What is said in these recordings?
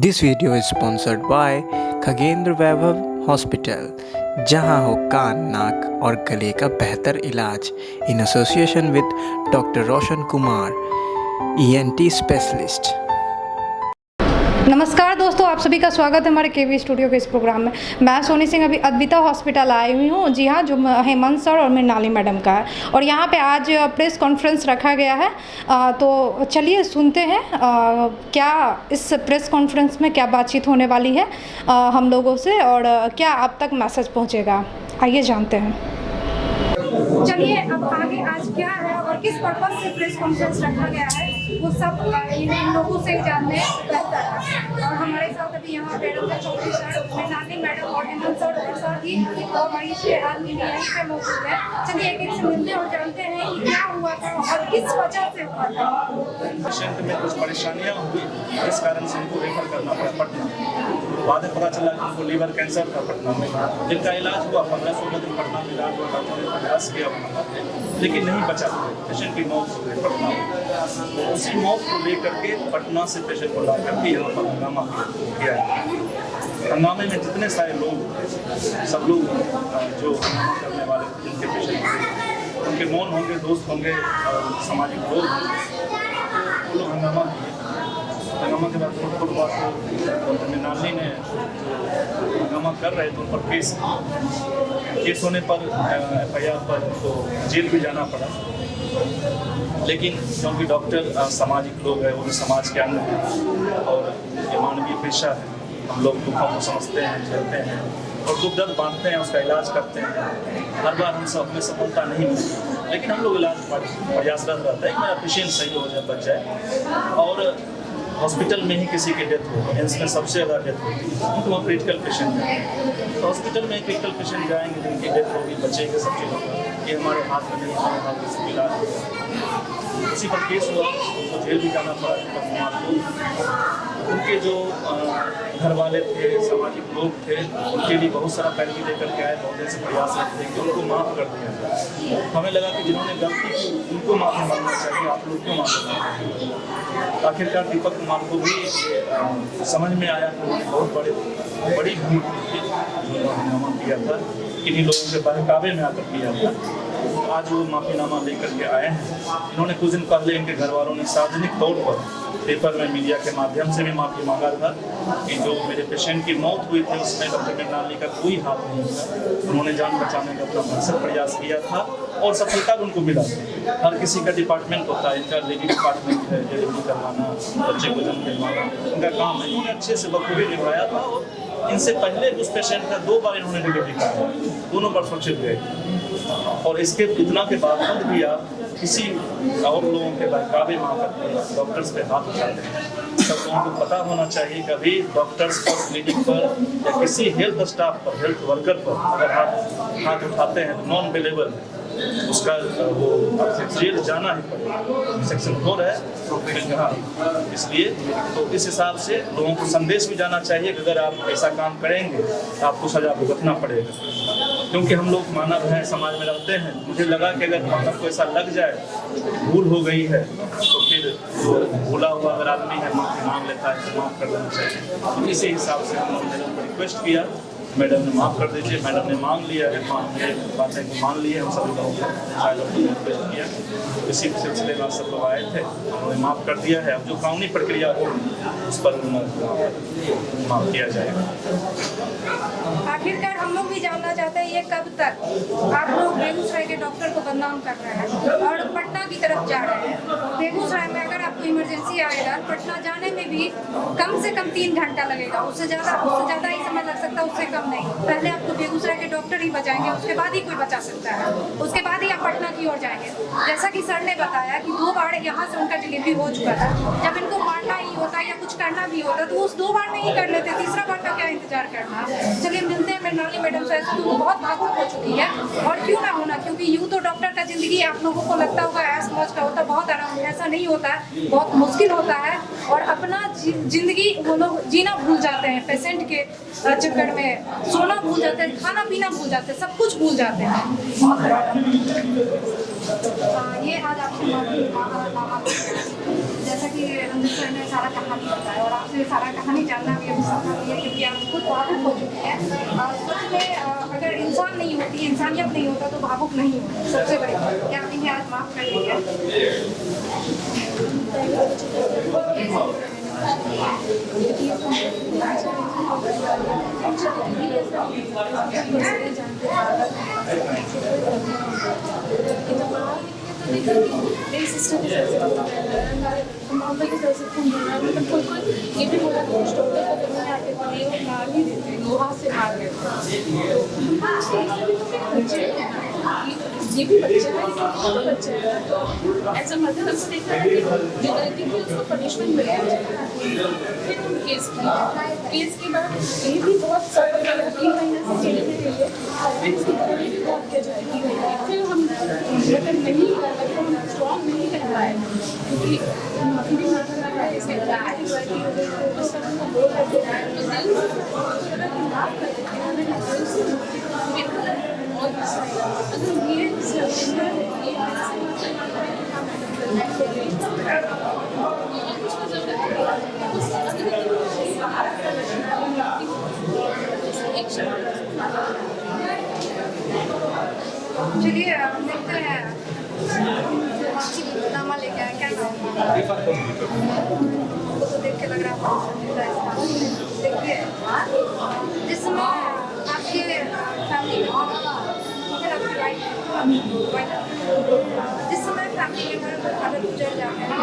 This video is sponsored by Khagendra Vaibhav hospital, जहां हो कान, नाक और गले का बेहतर इलाज in association with doctor Roshan Kumar, ENT specialist. नमस्कार दोस्तों, आप सभी का स्वागत है हमारे केवी स्टूडियो के इस प्रोग्राम में। मैं सोनी सिंह अभी अद्विता हॉस्पिटल आई हुई हूँ। जी हाँ, जो हेमंत सर और मृणाली मैडम का है, और यहाँ पे आज प्रेस कॉन्फ्रेंस रखा गया है। तो चलिए सुनते हैं क्या इस प्रेस कॉन्फ्रेंस में क्या बातचीत होने वाली है हम लोगों से, और क्या आप तक मैसेज पहुँचेगा। आइए जानते हैं। चलिए, अब आगे आज क्या है और किस पर्पज से प्रेस कॉन्फ्रेंस रखा गया है वो सब इन लोगों से जानने बेहतर है। और हमारे साथ अभी यहाँ madam Chaudhary sir, Mrunali madam और हेमंत सर और साथ ही हमारी 6 आदमी भी यहीं पे मौजूद है। चलिए एक एक से मिलते हैं और जानते हैं कि क्या हुआ था और किस वजह से हुआ था। पेशेंट में कुछ परेशानियाँ हुई, इस कारण से उनको रेफर करना पड़ा पटना। बाद में पता चला कि उनको लीवर कैंसर था पटना में, जिनका इलाज हुआ 15-16 दिन पटना में इलाज हुआ, डॉक्टर ने प्रयास किया लेकिन नहीं बचा। पेशेंट की मौत हो गई पटना में। तो उसी मौत को लेकर के पटना से पेशेंट को ला करके यहाँ पर हंगामा किया। हंगामे में जितने सारे लोग थे, सब लोग जो करने वाले जिनके पेशेंट थे, उनके मौन होंगे, दोस्त होंगे और सामाजिक लोग वो लोग हंगामा किए। हंगामा के बाद मृणाली ने हंगामा कर रहे थे उन पर केस होने पर FIR पर तो जेल भी जाना पड़ा। लेकिन क्योंकि डॉक्टर सामाजिक लोग हैं, वो भी समाज के अंग हैं और ये मानवीय पेशा है। हम लोग दुखों को समझते हैं, झेलते हैं और दुख दर्द बांटते हैं, उसका इलाज करते हैं। हर बार हम सब में सफलता नहीं मिलती, लेकिन हम लोग इलाज प्रयासरत रहता है कि मेरा पेशेंट सही हो जाए, बच जाए। और हॉस्पिटल में ही किसी की डेथ हो, एम्स में सबसे ज़्यादा डेथ होती है, तो वहाँ क्रिटिकल पेशेंट है। तो हॉस्पिटल में क्रिटिकल पेशेंट जाएंगे, जिनकी डेथ होगी, बचेंगे, सब चीज़ ये हमारे हाथ में नहीं, हमारे हाथ में से इलाज होगा। उसी पर केस हुआ, उनको जेल भी जाना पड़ा। उनके जो घर वाले थे, सामाजिक लोग थे, उनके लिए बहुत सारा पैरवी लेकर के आए, बहुत ऐसे प्रयास थे कि उनको माफ़ कर दिया। हमें लगा कि जिन्होंने गलती की उनको माफ़ी मांगना चाहिए, आप लोग क्यों माफ़ी मांगते हैं। आखिरकार दीपक कुमार को भी समझ में आया कि उन्होंने बहुत बड़ी भूल की थी, माफ़ीनामा किया था, किन्हीं लोगों के बहकावे में आकर किया था। आज वो माफ़ीनामा लेकर के आए हैं। इन्होंने कुछ दिन पहले इनके घर वालों ने सार्वजनिक तौर पर पेपर में, मीडिया के माध्यम से भी माफ़ी मांगा था कि जो मेरे पेशेंट की मौत हुई थी उसमें डॉक्टर मृणाली का कोई हाथ नहीं था। उन्होंने जान बचाने का अपना भरसक प्रयास किया था और सफलता भी उनको मिला। हर किसी का डिपार्टमेंट होता है, इनका लेडी डिपार्टमेंट है, डिलीवरी करवाना, बच्चे को जन्म दिलवाना इनका काम है। इन्होंने अच्छे से बखूबी निभाया था और इनसे पहले उस पेशेंट का 2 बार इन्होंने डिलीवरी कराया, दोनों बार सुरक्षित गए। और इसके इतना के बावजूद भी आप किसी और लोगों के बहकावे में आकर डॉक्टर्स पे हाथ उठाते हैं। सब लोगों को पता होना चाहिए, कभी डॉक्टर्स पर, क्लिनिक पर या किसी हेल्थ स्टाफ पर, हेल्थ वर्कर पर अगर हाथ उठाते हैं तो नॉन बिलेबल है, उसका वो आपसे जेल जाना ही पड़ेगा। सेक्शन 4 है इसलिए। तो इस हिसाब से लोगों को संदेश भी जाना चाहिए कि अगर आप ऐसा काम करेंगे तो आपको सजा भुगतना पड़ेगा, क्योंकि हम लोग मानव हैं, समाज में रहते हैं। मुझे लगा कि अगर मानव को ऐसा लग जाए, भूल हो गई है, तो फिर भूला हुआ अगर आदमी है माफ़ी मांग लेता है तो माफ़ कर देना चाहिए। तो इसी हिसाब से हम लोगों ने रिक्वेस्ट किया, मैडम ने माफ़ कर दीजिए। मैडम ने मांग लिया है, बातें को मान लिए। हम सभी लोगों ने रिक्वेस्ट किया, इसी सिलसिले में सब लोग आए थे, उन्होंने माफ़ कर दिया है। अब जो कानूनी प्रक्रिया हो उस पर माफ़ किया जाएगा। आखिरकार हम लोग भी जानना चाहते हैं, ये कब तक आप लोग बेगूसराय के डॉक्टर को बदनाम कर रहे हैं और पटना की तरफ जा रहे हैं। बेगूसराय में अगर आपको इमरजेंसी आएगा, पटना जाने में भी कम से कम 3 घंटा लगेगा, उससे ज़्यादा ही समय लग सकता है, उससे कम नहीं। पहले आपको बेगूसराय के डॉक्टर ही बचाएंगे, उसके बाद ही कोई बचा सकता है, उसके बाद ही आप पटना की ओर जाएंगे। जैसा कि सर ने बताया कि 2 बार यहाँ से उनका डिलीवरी हो चुका था। जब इनको मारना ही होता या कुछ करना भी होता तो उस 2 बार में ही कर लेते, तीसरा बार का क्या इंतजार करना। चलिए मिलते हैं मृणाली मैडम से। ऐसा तो बहुत भावुक हो चुकी है, और क्यों ना होना, क्योंकि यूँ तो डॉक्टर का जिंदगी आप लोगों को लगता होगा ऐस मौज का होता, बहुत आराम। ऐसा नहीं होता है, बहुत मुश्किल होता है, और अपना जिंदगी वो लोग जीना भूल जाते हैं पेशेंट के चक्कर में। सोना भूल जाते हैं, खाना पीना भूल जाते हैं, सब कुछ भूल जाते हैं। ये आज आपसे जैसा कि अंदर सर ने सारा कहानी बताया और आपसे सारा कहानी जानना भी अभी संभव नहीं है क्योंकि आप खुद भावुक हो चुके हैं। सच में अगर इंसान नहीं होती, इंसानियत नहीं होता तो भावुक नहीं होता, सबसे बड़ी बात। क्या आप इन्हें आज माफ़ कर मेरी सिस्टर के साथ से हमारे मामा की तरफ से खून बना मतलब कोई ये भी बोला कि कुछ डॉक्टर को करने आते थे वो मार नहीं देते, लोहा से मार देते। ये भी बच्चा है, ये भी बच्चा है। एज अ मदर हमको देखा है कि जो गलती की उसको पनिशमेंट मिले। फिर हम केस किया, केस के बाद ये भी बहुत सख्त 3 महीने से जेल में रही है। फिर उसकी पूरी भी बहुत क्या जाएगी गई। फिर हम मतलब नहीं हम स्ट्रॉन्ग नहीं रह पाए क्योंकि माफी भी मांगना रहा है इसके उस समय हमको बोल रहे थे तो दिल माफ कर देते हैं हमें और अगर ये चलिए देखते हैं नामा लेके आए क्या नाम तो देख के लग रहा है देखिए जिस समय आपके फैमिली जिस समय फैमिली मेम्बर को हालत गुजर जाते हैं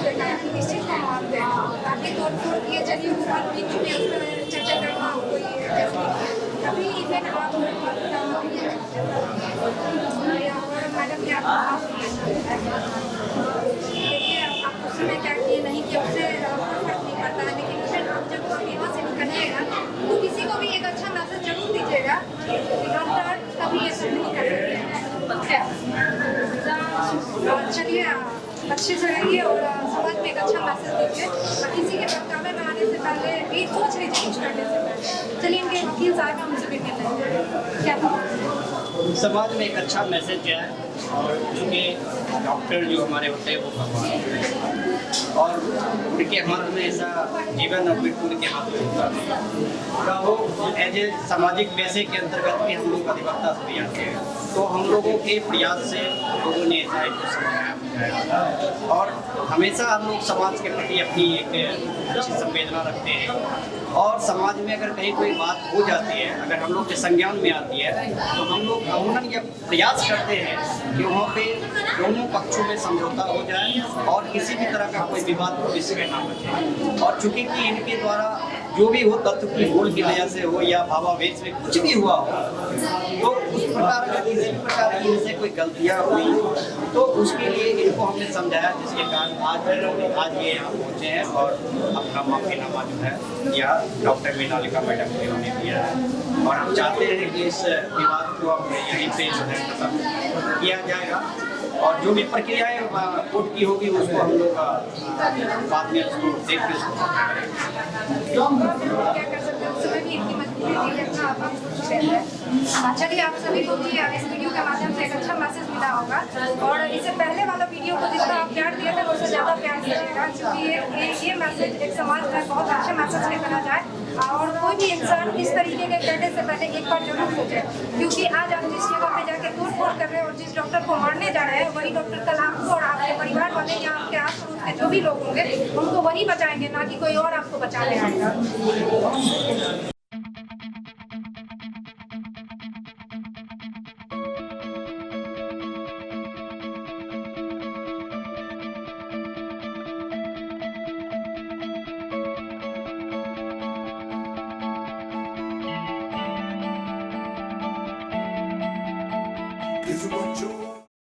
देखा है कि किस चीज़ को मानते हैं ताकि तोड़ फोड़ किए चलिए ऊपर बीच में उस पर चर्चा करना कोई कभी इवेंट आप मैडम ने आपको माफ किया देखिए आप उस समय क्या किए नहीं कि उससे फर्क नहीं पड़ता है लेकिन फिर आप जब यहाँ से निकलिएगा तो किसी को भी एक अच्छा मैसेज जरूर दीजिएगा कि डॉक्टर कभी ये सब नहीं कर सकते। चलिए अच्छे से रहिए और समाज में एक अच्छा मैसेज दीजिए और किसी के बहकावे में आने से पहले भी सोच लीजिए कुछ करने से पहले। चलिए इनके वकील साहब हमसे भी मिल रहे हैं क्या समाज में एक अच्छा मैसेज है और चूँकि डॉक्टर जो हमारे होते हैं वो भगवान और उनके हमारे हमेशा जीवन और मृत्यु के हाथ में होता है तो एज ए सामाजिक पैसे के अंतर्गत भी हम लोग अधिवक्ता से भी आते हैं तो हम लोगों के प्रयास से लोगों ने ऐसा एक समझाया और हमेशा हम लोग समाज के प्रति अपनी एक अच्छी संवेदना रखते हैं और समाज में अगर कहीं कोई बात हो जाती है अगर हम लोग के संज्ञान में आती है तो हम लोग अमूमन ये प्रयास करते हैं कि वहाँ पे दोनों पक्षों में समझौता हो जाए और किसी भी तरह का कोई विवाद भविष्य में ना बचे और चूंकि कि इनके द्वारा जो भी हो तत्व की भूल की वजह से हो या भावावेश में कुछ भी हुआ हो तो उस प्रकार का किसी भी प्रकार की इनसे कोई गलतियाँ हुई तो उसके लिए इनको हमने समझाया जिसके कारण आज ये यहाँ पहुँचे हैं और अपना माफीनामा जो है या डॉक्टर मीनालिका मैडम को इन्होंने दिया है और हम चाहते हैं कि इस विवाद को अब यहीं पे जो है खत्म किया जाएगा और जो भी प्रक्रियाएं कोर्ट की होगी उसको हम लोग बाद में उसको देख के उसको चलिए आप सभी को भी इस वीडियो के माध्यम से एक अच्छा मैसेज मिला होगा और इससे पहले वाला वीडियो को जितना आप प्यार दिए थे उससे ज़्यादा प्यार दीजिएगा क्योंकि ये मैसेज एक समाज में बहुत अच्छे मैसेज लेकर आ जाए और कोई भी इंसान इस तरीके के करने से पहले एक बार जरूर सोचे क्योंकि आज आप जिस जगह पे जाके तोड़ फोड़ कर रहे हैं और जिस डॉक्टर को मारने जा रहे हैं वही डॉक्टर कल आपको और आपके परिवार वाले या आपके आस पड़ोस के जो भी लोग होंगे उनको वही बचाएंगे ना कि कोई और आपको बचाने आएगा। Is what you